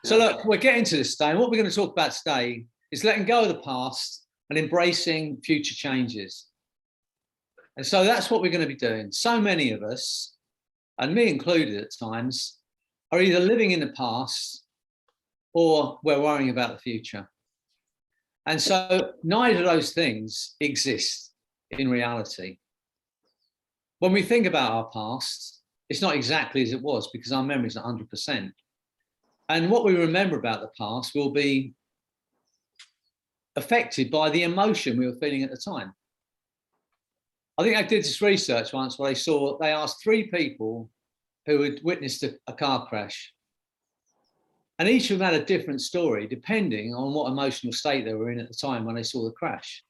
So look, we're getting to this today, and what we're going to talk about today is letting go of the past and embracing future changes. And so that's what we're going to be doing. So many of us, and me included at times, are either living in the past or we're worrying about the future. And so neither of those things exist in reality. When we think about our past, it's not exactly as it was because our memory is 100%. And what we remember about the past will be affected by the emotion we were feeling at the time. I think I did this research once where they asked 3 people who had witnessed a car crash. And each of them had a different story depending on what emotional state they were in at the time when they saw the crash.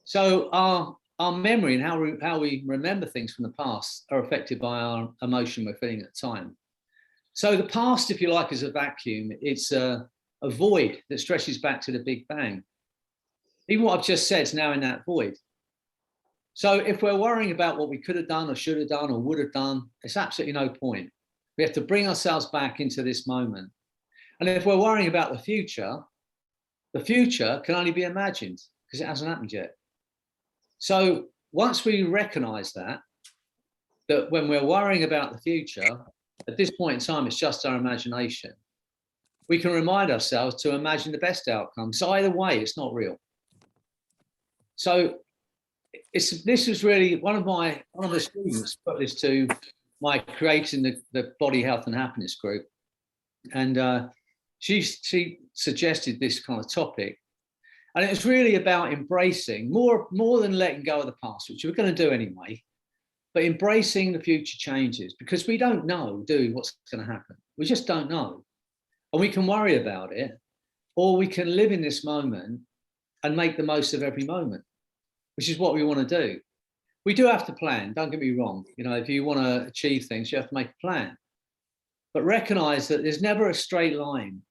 So our memory and how we remember things from the past are affected by our emotion we're feeling at the time. So the past, if you like, is a vacuum. It's a void that stretches back to the Big Bang. Even what I've just said is now in that void. So if we're worrying about what we could have done or should have done or would have done, it's absolutely no point. We have to bring ourselves back into this moment. And if we're worrying about the future can only be imagined because it hasn't happened yet. So once we recognize that when we're worrying about the future, at this point in time, it's just our imagination. We can remind ourselves to imagine the best outcome. So either way, it's not real. So this was really one of the students put this to my creating the Body Health and Happiness group. And she suggested this kind of topic. And it's really about embracing more than letting go of the past, which we're going to do anyway, but embracing the future changes, because we don't know, do we, what's going to happen. We just don't know. And we can worry about it, or we can live in this moment and make the most of every moment, which is what we want to do. We do have to plan, don't get me wrong. You know, if you want to achieve things, you have to make a plan. But recognize that there's never a straight line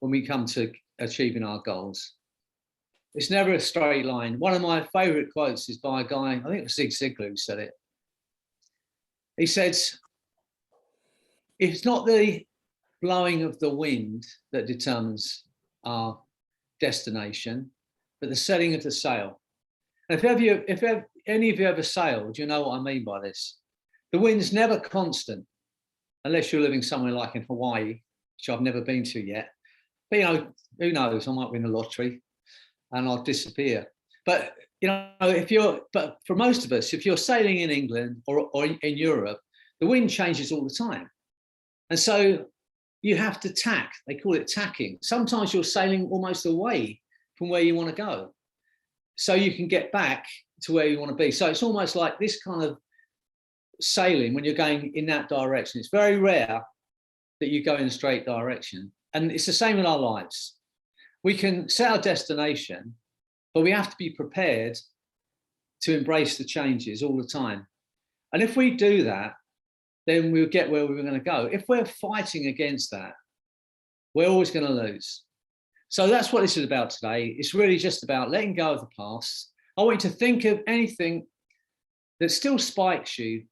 when we come to achieving our goals. It's never a straight line. One of my favorite quotes is by a guy, I think it was Zig Ziglar who said it. He says, it's not the blowing of the wind that determines our destination, but the setting of the sail. And if any of you ever sailed, you know what I mean by this. The wind's never constant, unless you're living somewhere like in Hawaii, which I've never been to yet. But you know, who knows? I might win the lottery and I'll disappear. But you know, but for most of us, if you're sailing in England or in Europe, the wind changes all the time. And so you have to tack. They call it tacking. Sometimes you're sailing almost away from where you want to go, so you can get back to where you want to be. So it's almost like this kind of sailing when you're going in that direction. It's very rare that you go in a straight direction. And it's the same in our lives. We can set our destination, but we have to be prepared to embrace the changes all the time. And if we do that, then we'll get where we're going to go. If we're fighting against that, we're always going to lose. So that's what this is about today. It's really just about letting go of the past. I want you to think of anything that still spikes you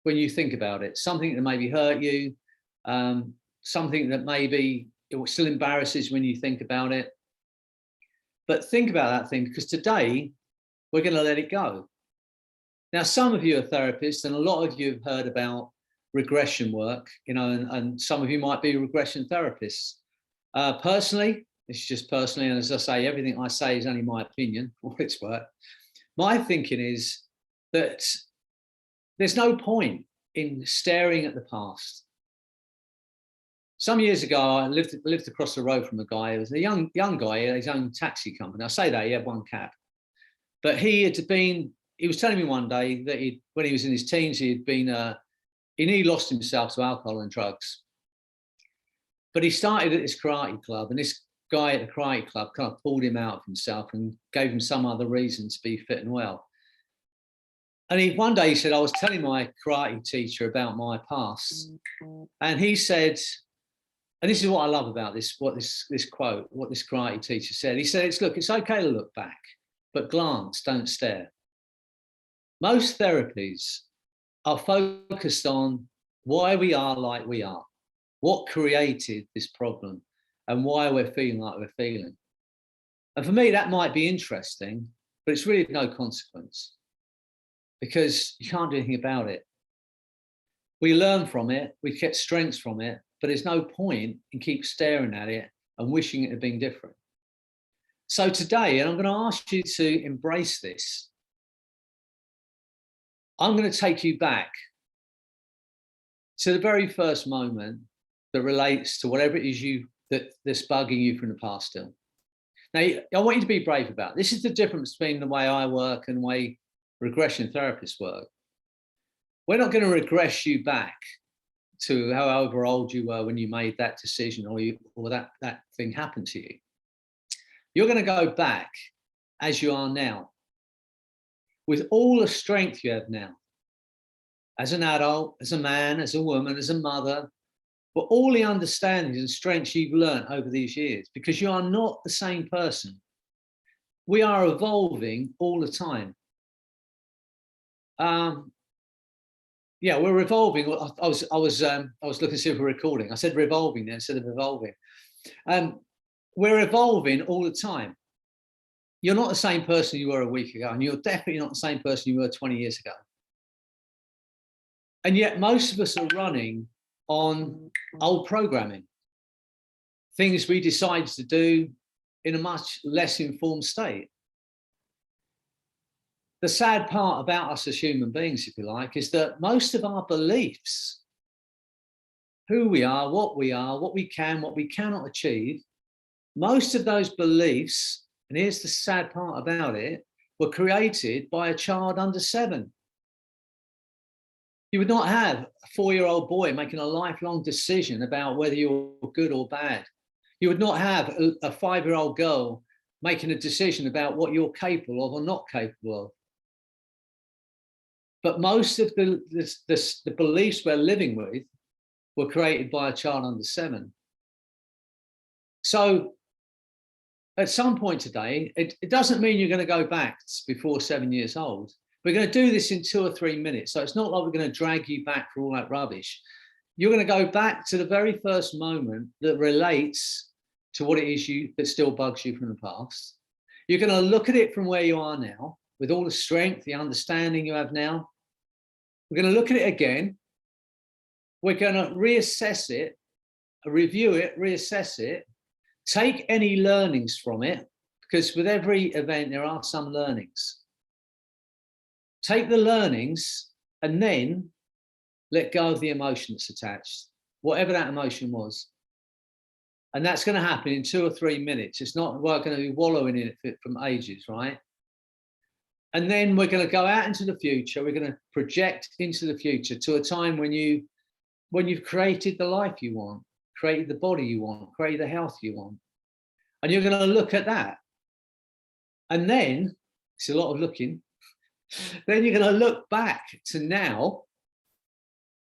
when you think about it. Something that maybe hurt you, something that maybe it still embarrasses when you think about it. But think about that thing, because today we're going to let it go. Now, some of you are therapists, and a lot of you have heard about regression work, you know, and some of you might be regression therapists. Personally, it's just personally, and as I say, everything I say is only my opinion or its work. My thinking is that there's no point in staring at the past. Some years ago, I lived across the road from a guy. He was a young guy, he had his own taxi company. I say that, he had one cab. But he was telling me one day that when he was in his teens, he nearly lost himself to alcohol and drugs. But he started at this karate club, and this guy at the karate club kind of pulled him out of himself and gave him some other reason to be fit and well. And one day he said, I was telling my karate teacher about my past. And he said, and this is what I love about this quote, what this karate teacher said. He said, look, it's okay to look back, but glance, don't stare. Most therapies are focused on why we are like we are, what created this problem. and why we're feeling like we're feeling. And for me, that might be interesting, but it's really no consequence because you can't do anything about it. We learn from it, we get strengths from it, but there's no point in keep staring at it and wishing it had been different. So today, and I'm going to ask you to embrace this, I'm going to take you back to the very first moment that relates to whatever it is that's bugging you from the past still. Now, I want you to be brave about it. This is the difference between the way I work and the way regression therapists work. We're not going to regress you back to however old you were when you made that decision or that thing happened to you. You're going to go back as you are now, with all the strength you have now, as an adult, as a man, as a woman, as a mother, but all the understandings and strengths you've learned over these years, because you are not the same person. We are evolving all the time. Yeah, we're evolving. I was looking to see if we're recording. I said revolving there instead of evolving. We're evolving all the time. You're not the same person you were a week ago, and you're definitely not the same person you were 20 years ago. And yet most of us are running on old programming, things we decided to do in a much less informed state. The sad part about us as human beings, if you like, is that most of our beliefs, who we are, what we can, what we cannot achieve, most of those beliefs, and here's the sad part about it, were created by a child under 7. You would not have a 4-year-old boy making a lifelong decision about whether you're good or bad. You would not have a 5-year-old girl making a decision about what you're capable of or not capable of. But most of the beliefs we're living with were created by a child under 7. So at some point today, it doesn't mean you're going to go back before 7 years old. We're going to do this in 2 or 3 minutes. So it's not like we're going to drag you back for all that rubbish. You're going to go back to the very first moment that relates to what it is that still bugs you from the past. You're going to look at it from where you are now, with all the strength, the understanding you have now. We're going to look at it again. We're going to reassess it, review it, reassess it, take any learnings from it, because with every event, there are some learnings. Take the learnings and then let go of the emotion that's attached, whatever that emotion was. And that's going to happen in 2 or 3 minutes. It's not, we're going to be wallowing in it from ages, right? And then we're going to go out into the future. We're going to project into the future to a time when you've created the life you want, created the body you want, created the health you want. And you're going to look at that. And then, it's a lot of looking, then you're going to look back to now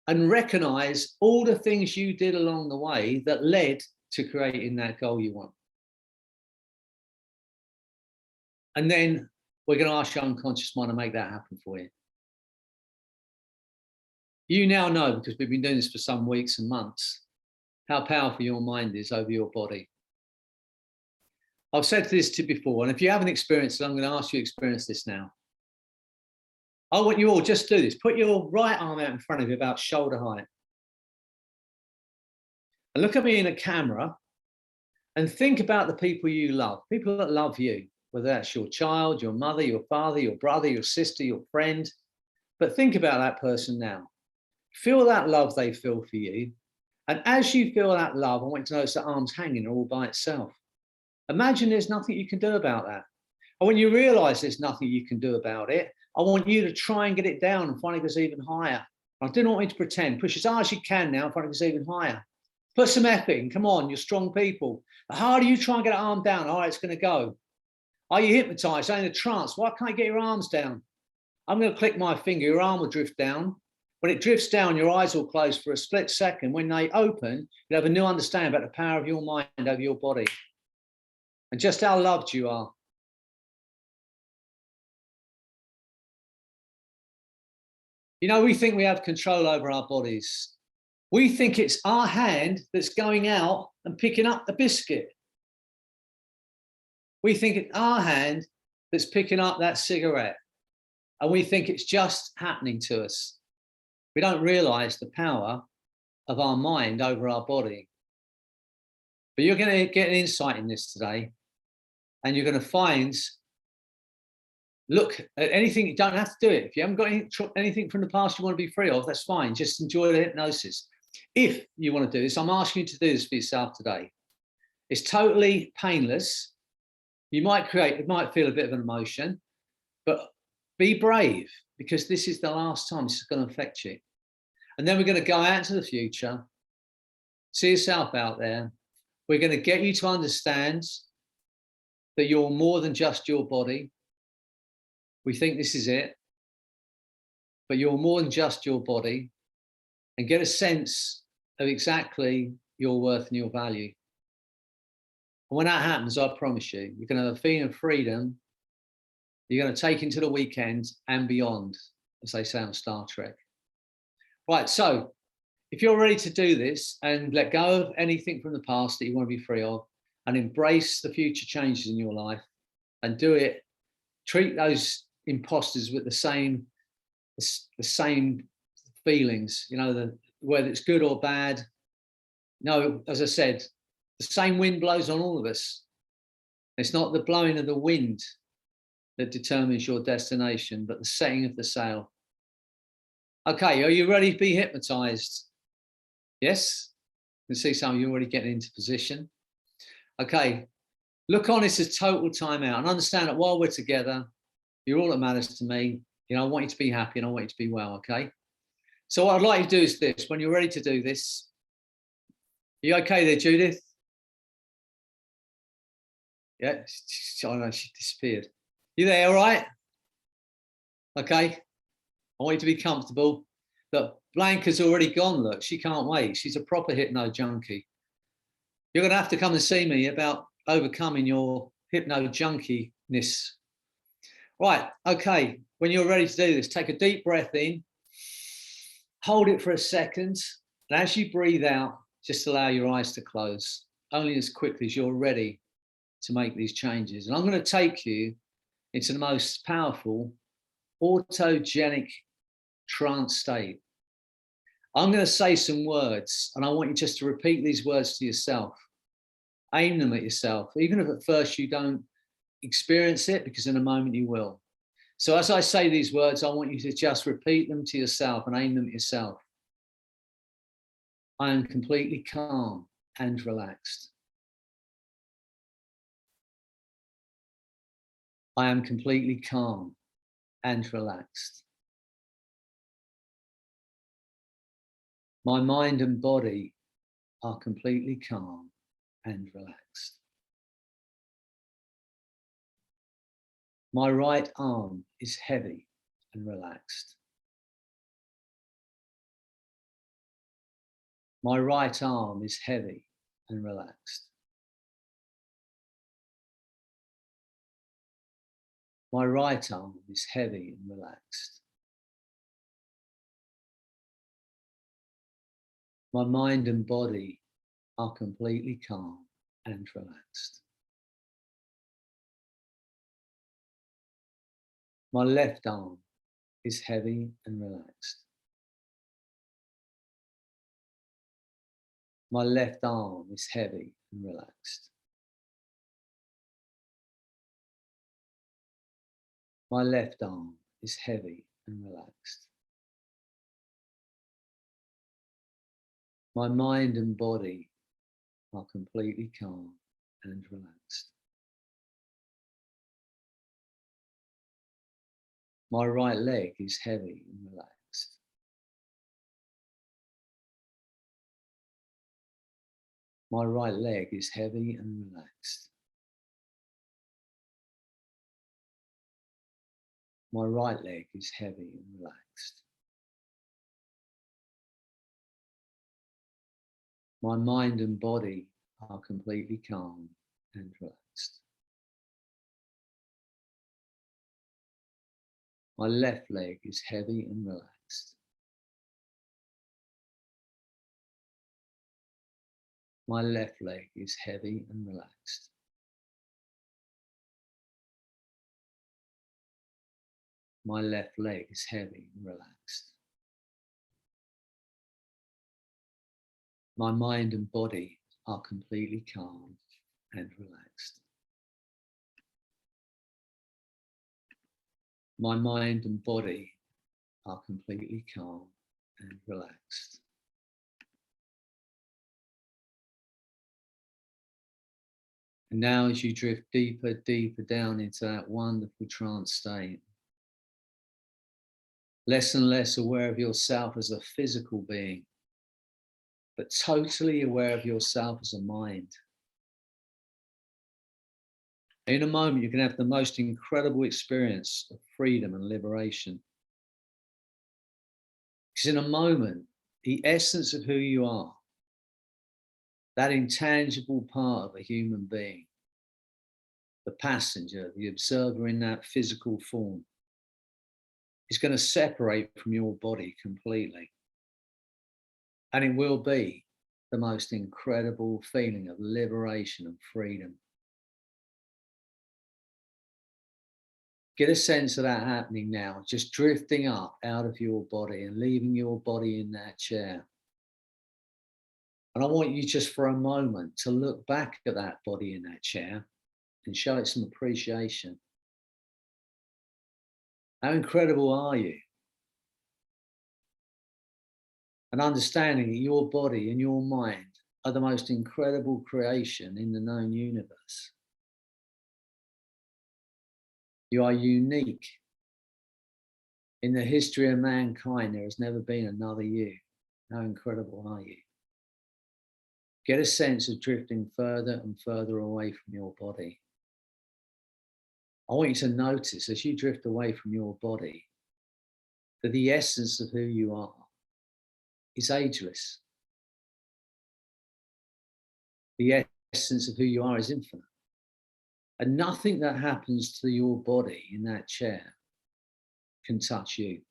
and recognize all the things you did along the way that led to creating that goal you want. And then we're going to ask your unconscious mind to make that happen for you. You now know, because we've been doing this for some weeks and months, how powerful your mind is over your body. I've said this to you before, and if you haven't experienced it, I'm going to ask you to experience this now. I want you all just do this. Put your right arm out in front of you about shoulder height. And look at me in a camera and think about the people you love, people that love you, whether that's your child, your mother, your father, your brother, your sister, your friend. But think about that person now. Feel that love they feel for you. And as you feel that love, I want you to notice the arms hanging all by itself. Imagine there's nothing you can do about that. And when you realize there's nothing you can do about it, I want you to try and get it down and find it goes even higher. I do not want you to pretend. Push as hard as you can now and find it goes even higher. Put some effort in. Come on, you're strong people. The harder you try and get an arm down, all right, it's going to go. Are you hypnotized? Are you in a trance? Why can't you get your arms down? I'm going to click my finger. Your arm will drift down. When it drifts down, your eyes will close for a split second. When they open, you'll have a new understanding about the power of your mind over your body and just how loved you are. You know, we think we have control over our bodies. We think it's our hand that's going out and picking up the biscuit. We think it's our hand that's picking up that cigarette. And we think it's just happening to us. We don't realize the power of our mind over our body. But you're going to get an insight in this today. And you're going to find, look at anything, you don't have to do it. If you haven't got anything from the past you want to be free of, that's fine. Just enjoy the hypnosis. If you want to do this, I'm asking you to do this for yourself today. It's totally painless. It might feel a bit of an emotion, but be brave, because this is the last time this is going to affect you. And then we're going to go out into the future, see yourself out there. We're going to get you to understand that you're more than just your body. We think this is it, but you're more than just your body, and get a sense of exactly your worth and your value. And when that happens, I promise you, you're going to have a feeling of freedom. You're going to take into the weekend and beyond, as they say on Star Trek. Right, so if you're ready to do this and let go of anything from the past that you want to be free of, and embrace the future changes in your life, and do it, treat those imposters with the same feelings, you know, whether it's good or bad. No, as I said, the same wind blows on all of us. It's not the blowing of the wind that determines your destination, but the setting of the sail. Okay, are you ready to be hypnotized? Yes? You can see some of you already getting into position. Okay, look on this as total timeout, and understand that while we're together, you're all that matters to me. You know, I want you to be happy and I want you to be well, okay? So what I'd like you to do is this. When you're ready to do this, are you okay there, Judith? Yeah, I know she disappeared. You there, all right? Okay. I want you to be comfortable. Look, Blanca's already gone, look, she can't wait. She's a proper hypno junkie. You're going to have to come and see me about overcoming your hypno junkiness. Right, okay. When you're ready to do this, take a deep breath in, hold it for a second, and as you breathe out, just allow your eyes to close, only as quickly as you're ready to make these changes. And I'm going to take you into the most powerful autogenic trance state. I'm going to say some words, and I want you just to repeat these words to yourself. Aim them at yourself, even if at first you don't experience it, because in a moment you will. So as I say these words, I want you to just repeat them to yourself and aim them at yourself. I am completely calm and relaxed. I am completely calm and relaxed. My mind and body are completely calm and relaxed. My right arm is heavy and relaxed. My right arm is heavy and relaxed. My right arm is heavy and relaxed. My mind and body are completely calm and relaxed. My left arm is heavy and relaxed. My left arm is heavy and relaxed. My left arm is heavy and relaxed. My mind and body are completely calm and relaxed. My right leg is heavy and relaxed. My right leg is heavy and relaxed. My right leg is heavy and relaxed. My mind and body are completely calm and relaxed. My left leg is heavy and relaxed. My left leg is heavy and relaxed. My left leg is heavy and relaxed. My mind and body are completely calm and relaxed. My mind and body are completely calm and relaxed. And now as you drift deeper, deeper down into that wonderful trance state, less and less aware of yourself as a physical being, but totally aware of yourself as a mind. In a moment, you can have the most incredible experience of freedom and liberation. Because in a moment, the essence of who you are, that intangible part of a human being, the passenger, the observer in that physical form, is going to separate from your body completely. And it will be the most incredible feeling of liberation and freedom. Get a sense of that happening now, just drifting up out of your body and leaving your body in that chair. And I want you just for a moment to look back at that body in that chair and show it some appreciation. How incredible are you? And understanding that your body and your mind are the most incredible creation in the known universe. You are unique. In the history of mankind, there has never been another you. How incredible are you? Get a sense of drifting further and further away from your body. I want you to notice as you drift away from your body that the essence of who you are is ageless. The essence of who you are is infinite. And nothing that happens to your body in that chair can touch you.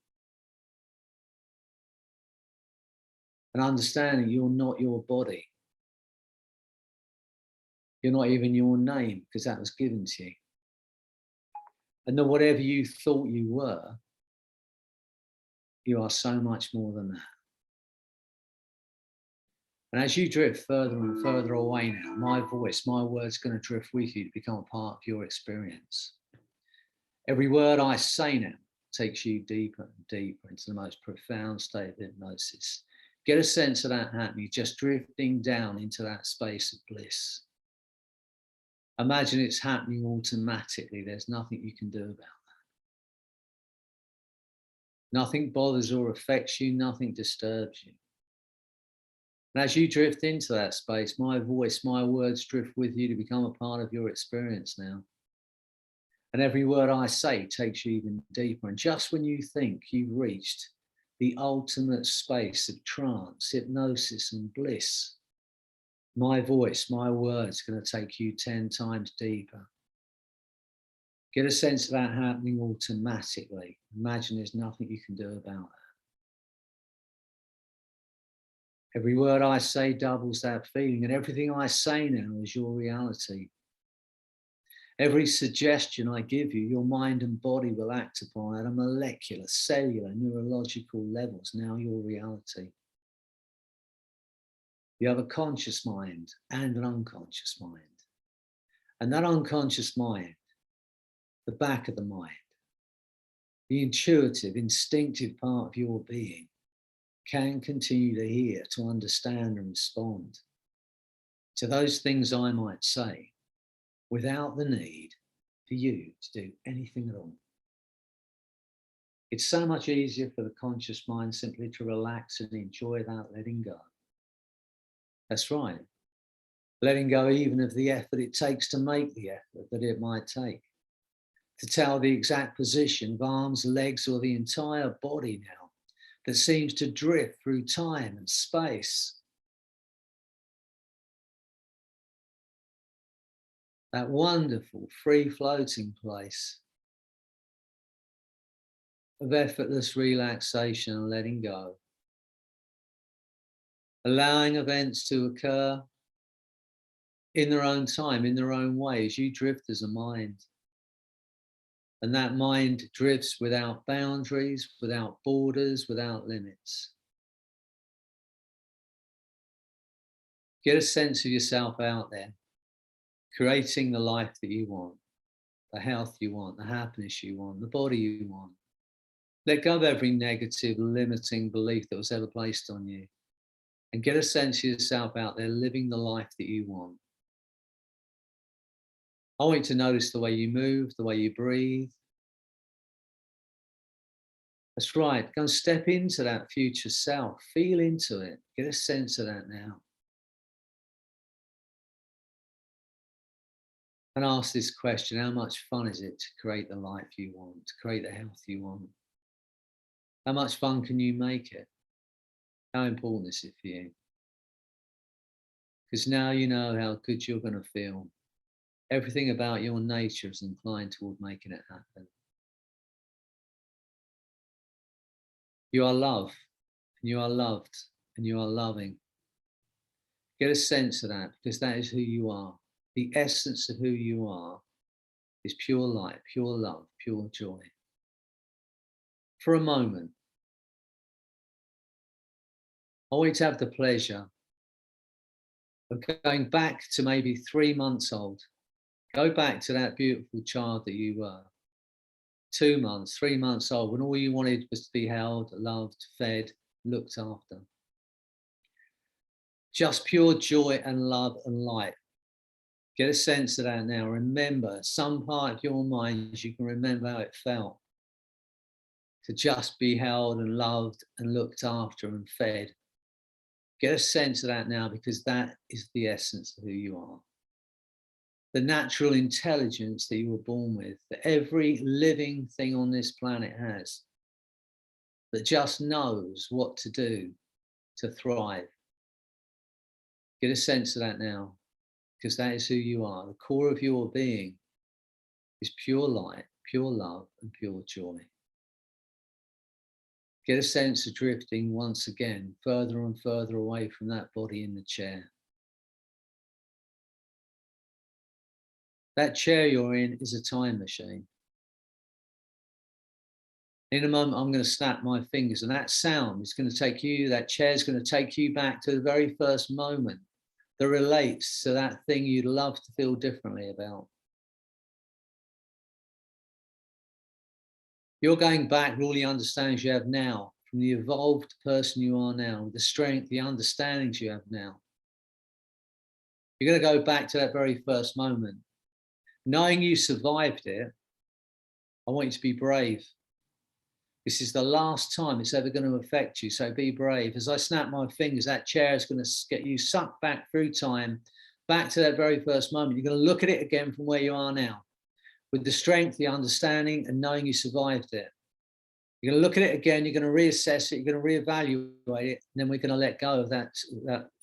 And understanding you're not your body. You're not even your name because that was given to you. And that whatever you thought you were, you are so much more than that. And as you drift further and further away now, my voice, my words going to drift with you to become a part of your experience. Every word I say now takes you deeper and deeper into the most profound state of hypnosis. Get a sense of that happening, just drifting down into that space of bliss. Imagine it's happening automatically. There's nothing you can do about that. Nothing bothers or affects you, nothing disturbs you. And as you drift into that space, my voice, my words drift with you to become a part of your experience now. And every word I say takes you even deeper. And just when you think you've reached the ultimate space of trance, hypnosis, and bliss, my voice, my words are going to take you 10 times deeper. Get a sense of that happening automatically. Imagine there's nothing you can do about that. Every word I say doubles that feeling, and everything I say now is your reality. Every suggestion I give you, your mind and body will act upon at a molecular, cellular, neurological levels, now your reality. You have a conscious mind and an unconscious mind. And that unconscious mind, the back of the mind, the intuitive, instinctive part of your being, can continue to hear, to understand and respond to those things I might say without the need for you to do anything at all. It's so much easier for the conscious mind simply to relax and enjoy that letting go. That's right. Letting go even of the effort it takes to make the effort that it might take. To tell the exact position of arms, legs, or the entire body now that seems to drift through time and space. That wonderful free-floating place of effortless relaxation and letting go. Allowing events to occur in their own time, in their own ways. You drift as a mind. And that mind drifts without boundaries, without borders, without limits. Get a sense of yourself out there, creating the life that you want, the health you want, the happiness you want, the body you want. Let go of every negative, limiting belief that was ever placed on you. And get a sense of yourself out there living the life that you want. I want you to notice the way you move, the way you breathe. That's right. Go and step into that future self. Feel into it. Get a sense of that now. And ask this question: how much fun is it to create the life you want, to create the health you want? How much fun can you make it? How important is it for you? Because now you know how good you're going to feel. Everything about your nature is inclined toward making it happen. You are love, and you are loved, and you are loving. Get a sense of that, because that is who you are. The essence of who you are is pure light, pure love, pure joy. For a moment, I want you to have the pleasure of going back to maybe 3 months old. Go back to that beautiful child that you were. 2 months, 3 months old, when all you wanted was to be held, loved, fed, looked after. Just pure joy and love and light. Get a sense of that now. Remember, some part of your mind, you can remember how it felt to just be held and loved and looked after and fed. Get a sense of that now, because that is the essence of who you are. The natural intelligence that you were born with, that every living thing on this planet has, that just knows what to do to thrive. Get a sense of that now, because that is who you are. The core of your being is pure light, pure love, and pure joy. Get a sense of drifting once again, further and further away from that body in the chair. That chair you're in is a time machine. In a moment, I'm going to snap my fingers, and that sound is going to take you, that chair is going to take you back to the very first moment that relates to that thing you'd love to feel differently about. You're going back with all the understandings you have now, from the evolved person you are now, the strength, the understandings you have now. You're going to go back to that very first moment. Knowing you survived it, I want you to be brave. This is the last time it's ever going to affect you, so be brave. As I snap my fingers, that chair is going to get you sucked back through time, back to that very first moment. You're going to look at it again from where you are now, with the strength, the understanding, and knowing you survived it. You're going to look at it again, you're going to reassess it, you're going to reevaluate it, and then we're going to let go of that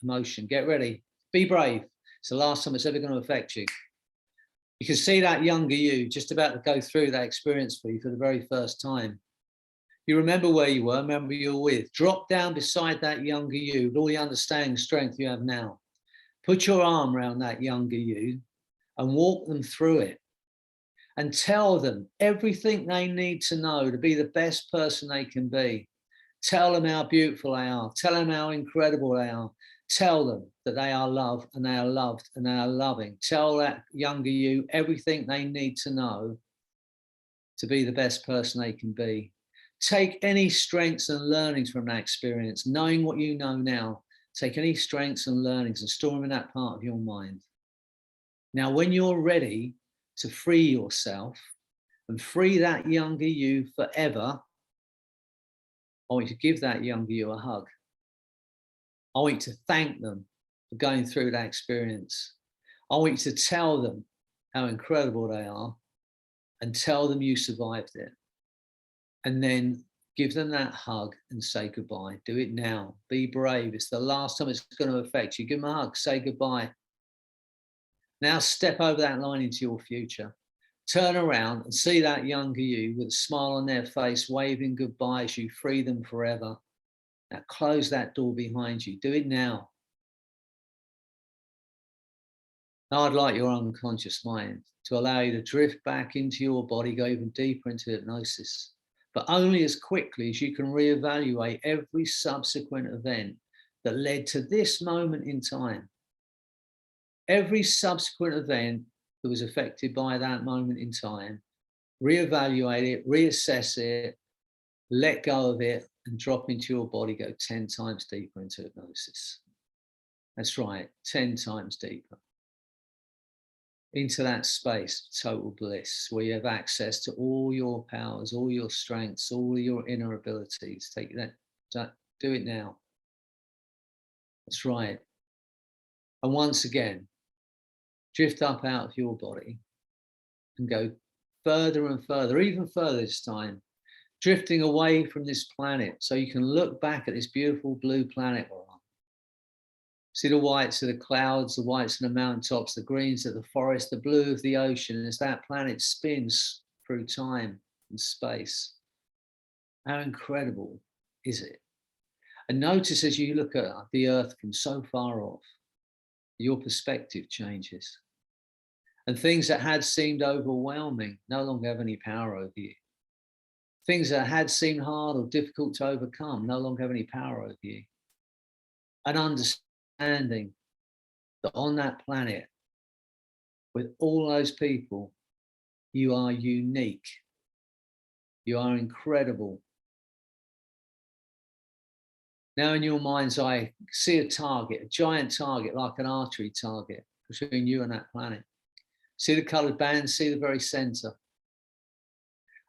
emotion. Get ready. Be brave. It's the last time it's ever going to affect you. You can see that younger you just about to go through that experience for you for the very first time. You remember where you were, remember who you're with. Drop down beside that younger you with all the understanding strength you have now. Put your arm around that younger you and walk them through it. And tell them everything they need to know to be the best person they can be. Tell them how beautiful they are. Tell them how incredible they are. Tell them that they are loved and they are loved and they are loving. Tell that younger you everything they need to know to be the best person they can be. Take any strengths and learnings from that experience, knowing what you know now. Take any strengths and learnings and store them in that part of your mind. Now, when you're ready to free yourself and free that younger you forever, I want you to give that younger you a hug. I want you to thank them for going through that experience. I want you to tell them how incredible they are and tell them you survived it. And then give them that hug and say goodbye. Do it now. Be brave. It's the last time it's going to affect you. Give them a hug. Say goodbye. Now step over that line into your future. Turn around and see that younger you with a smile on their face, waving goodbye as you free them forever. Now close that door behind you. Do it now. Now I'd like your unconscious mind to allow you to drift back into your body, go even deeper into hypnosis, but only as quickly as you can reevaluate every subsequent event that led to this moment in time. Every subsequent event that was affected by that moment in time, reevaluate it, reassess it, let go of it, and drop into your body, go 10 times deeper into hypnosis. That's right, 10 times deeper. Into that space of total bliss where you have access to all your powers, all your strengths, all your inner abilities. Take that, do it now. That's right. And once again, drift up out of your body and go further and further, even further this time, drifting away from this planet so you can look back at this beautiful blue planet we're on. See the whites of the clouds, the whites of the mountaintops, the greens of the forest, the blue of the ocean as that planet spins through time and space. How incredible is it? And notice as you look at the earth from so far off, your perspective changes. And things that had seemed overwhelming no longer have any power over you. Things that had seemed hard or difficult to overcome no longer have any power over you. And understanding that on that planet, with all those people, you are unique. You are incredible. Now in your mind's eye, see a target, a giant target, like an archery target between you and that planet. See the coloured band, see the very centre.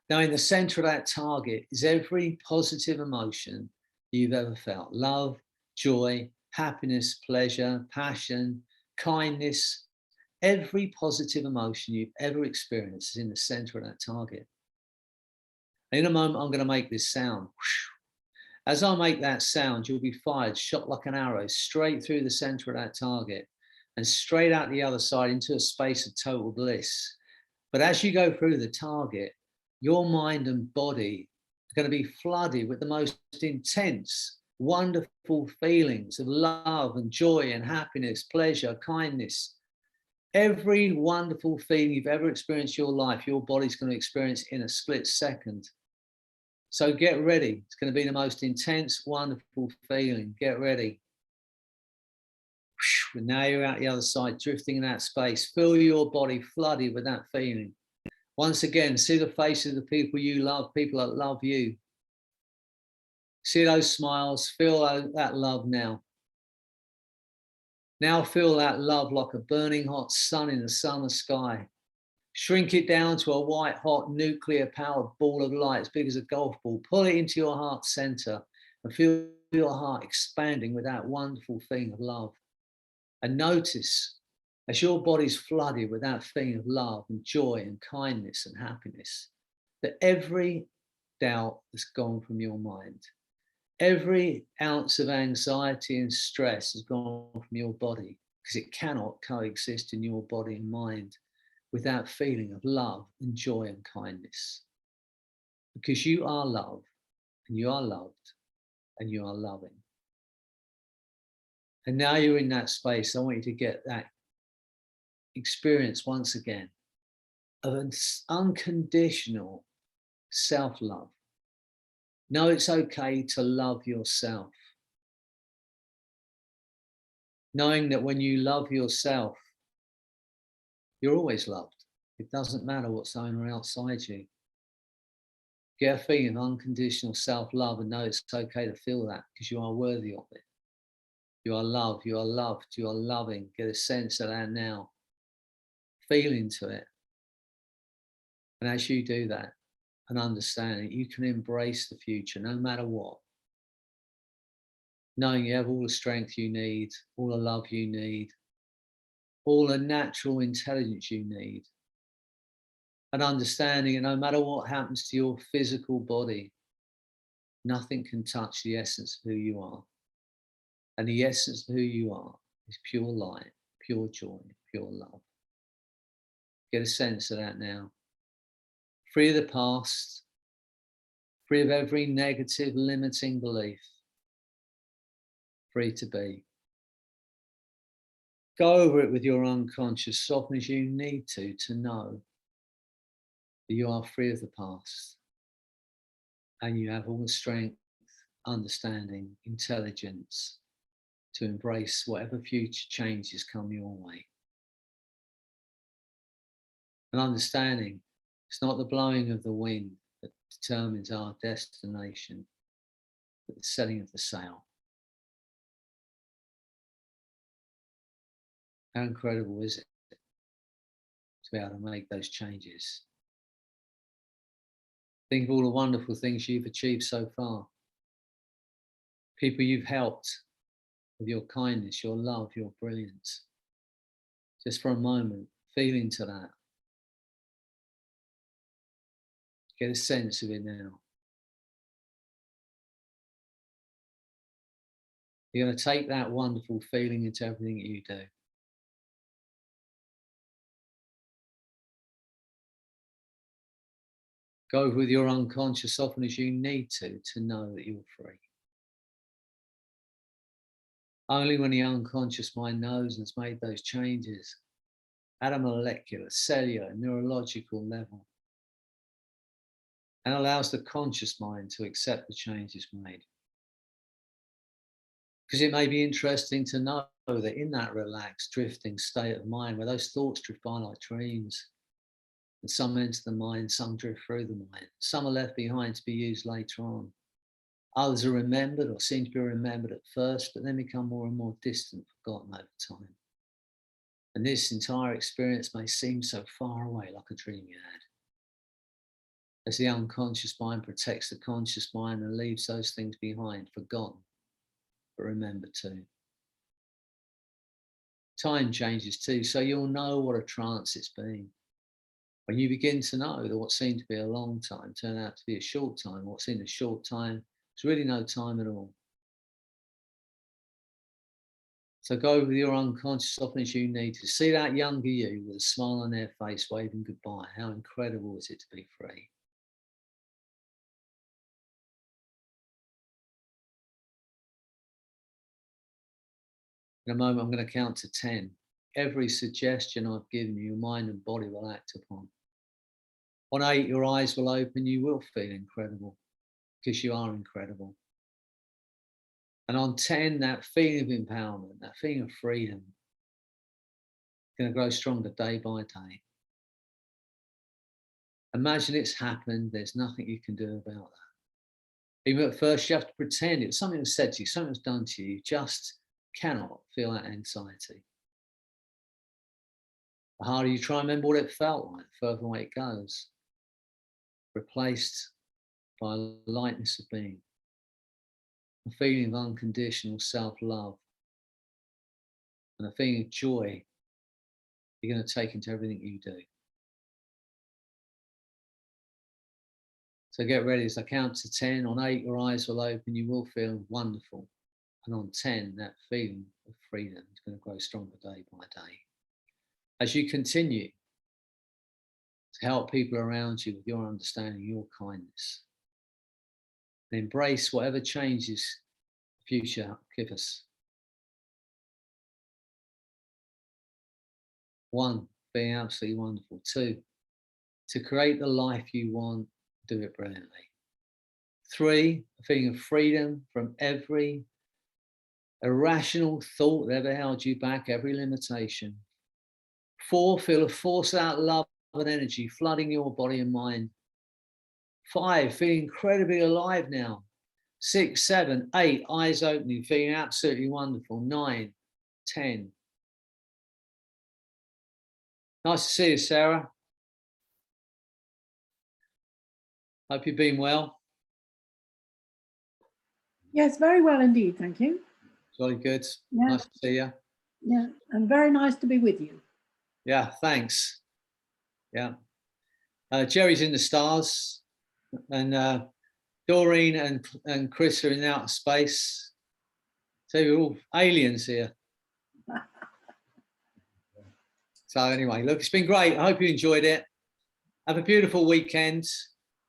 Now in the centre of that target is every positive emotion you've ever felt. Love, joy, happiness, pleasure, passion, kindness. Every positive emotion you've ever experienced is in the centre of that target. In a moment, I'm going to make this sound. As I make that sound, you'll be fired, shot like an arrow, straight through the centre of that target and straight out the other side into a space of total bliss. But as you go through the target, your mind and body are going to be flooded with the most intense, wonderful feelings of love and joy and happiness, pleasure, kindness. Every wonderful feeling you've ever experienced in your life, your body's going to experience in a split second. So get ready. It's going to be the most intense, wonderful feeling. Get ready. And now you're out the other side, drifting in that space. Feel your body flooded with that feeling. Once again, see the faces of the people you love, people that love you. See those smiles, feel that love now. Now feel that love like a burning hot sun in the summer sky. Shrink it down to a white hot nuclear powered ball of light as big as a golf ball. Pull it into your heart center and feel your heart expanding with that wonderful feeling of love. And notice as your body's flooded with that feeling of love and joy and kindness and happiness, that every doubt has gone from your mind. Every ounce of anxiety and stress has gone from your body because it cannot coexist in your body and mind with that feeling of love and joy and kindness. Because you are love and you are loved and you are loving. And now you're in that space. I want you to get that experience once again of an unconditional self-love. Know it's okay to love yourself. Knowing that when you love yourself, you're always loved. It doesn't matter what's going on outside you. Get a feeling of unconditional self-love and know it's okay to feel that because you are worthy of it. You are loved, you are loved, you are loving. Get a sense of that now. Feel into it. And as you do that and understand it, you can embrace the future no matter what. Knowing you have all the strength you need, all the love you need, all the natural intelligence you need. And understanding that no matter what happens to your physical body, nothing can touch the essence of who you are. And the essence of who you are is pure light, pure joy, pure love. Get a sense of that now. Free of the past, free of every negative, limiting belief. Free to be. Go over it with your unconscious, soften as you need to know that you are free of the past and you have all the strength, understanding, intelligence to embrace whatever future changes come your way. And understanding it's not the blowing of the wind that determines our destination, but the setting of the sail. How incredible is it to be able to make those changes? Think of all the wonderful things you've achieved so far. People you've helped with your kindness, your love, your brilliance. Just for a moment, feel into that. Get a sense of it now. You're going to take that wonderful feeling into everything you do. Go with your unconscious often as you need to know that you're free. Only when the unconscious mind knows and has made those changes at a molecular, cellular, neurological level, and allows the conscious mind to accept the changes made. Because it may be interesting to know that in that relaxed, drifting state of mind, where those thoughts drift by like dreams, and some enter the mind, some drift through the mind, some are left behind to be used later on. Others are remembered or seem to be remembered at first, but then become more and more distant, forgotten over time. And this entire experience may seem so far away, like a dream you had. As the unconscious mind protects the conscious mind and leaves those things behind, forgotten, but remembered too. Time changes too, so you'll know what a trance it's been. When you begin to know that what seemed to be a long time turned out to be a short time, what seemed a short time was really no time at all. So go with your unconscious often as you need to. See that younger you with a smile on their face waving goodbye. How incredible is it to be free? In a moment, I'm going to count to 10. Every suggestion I've given you, your mind and body will act upon. On 8, your eyes will open. You will feel incredible because you are incredible. And on 10, that feeling of empowerment, that feeling of freedom, is going to grow stronger day by day. Imagine it's happened. There's nothing you can do about that. Even at first, you have to pretend it was something that was said to you, something was done to you. You just cannot feel that anxiety. The harder you try and remember what it felt like, the further away it goes. Replaced by a lightness of being, a feeling of unconditional self-love, and a feeling of joy you're going to take into everything you do. So get ready as I count to 10. On 8, your eyes will open. You will feel wonderful. And on 10, that feeling of freedom is going to grow stronger day by day. As you continue to help people around you with your understanding, your kindness, and embrace whatever changes the future give us. 1, being absolutely wonderful. 2, to create the life you want, do it brilliantly. 3, a feeling of freedom from every irrational thought that ever held you back, every limitation. 4, feel a force out love and energy flooding your body and mind. 5, feeling incredibly alive now. 6, 7, 8, eyes opening, feeling absolutely wonderful. 9, 10. Nice to see you, Sarah. Hope you've been well. Yes, very well indeed, thank you. Jolly good. Yeah. Nice to see you. Yeah, and very nice to be with you. Yeah, thanks. Yeah. Jerry's in the stars, and Doreen and Chris are in outer space. So we're all aliens here. So anyway, look, it's been great. I hope you enjoyed it. Have a beautiful weekend.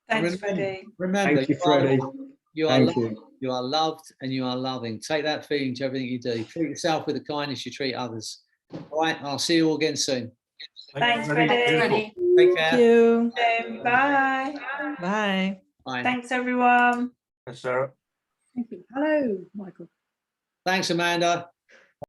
Thanks, Freddy. Remember, Thank you, Freddy. you are loved and you are loving. Take that feeling to everything you do. Treat yourself with the kindness you treat others. All right, I'll see you all again soon. Thanks, Freddy. Freddy. Take Thank care. you. Bye. Bye. Bye. Thanks, everyone. Sarah. Thank you. Hello, Michael. Thanks, Amanda.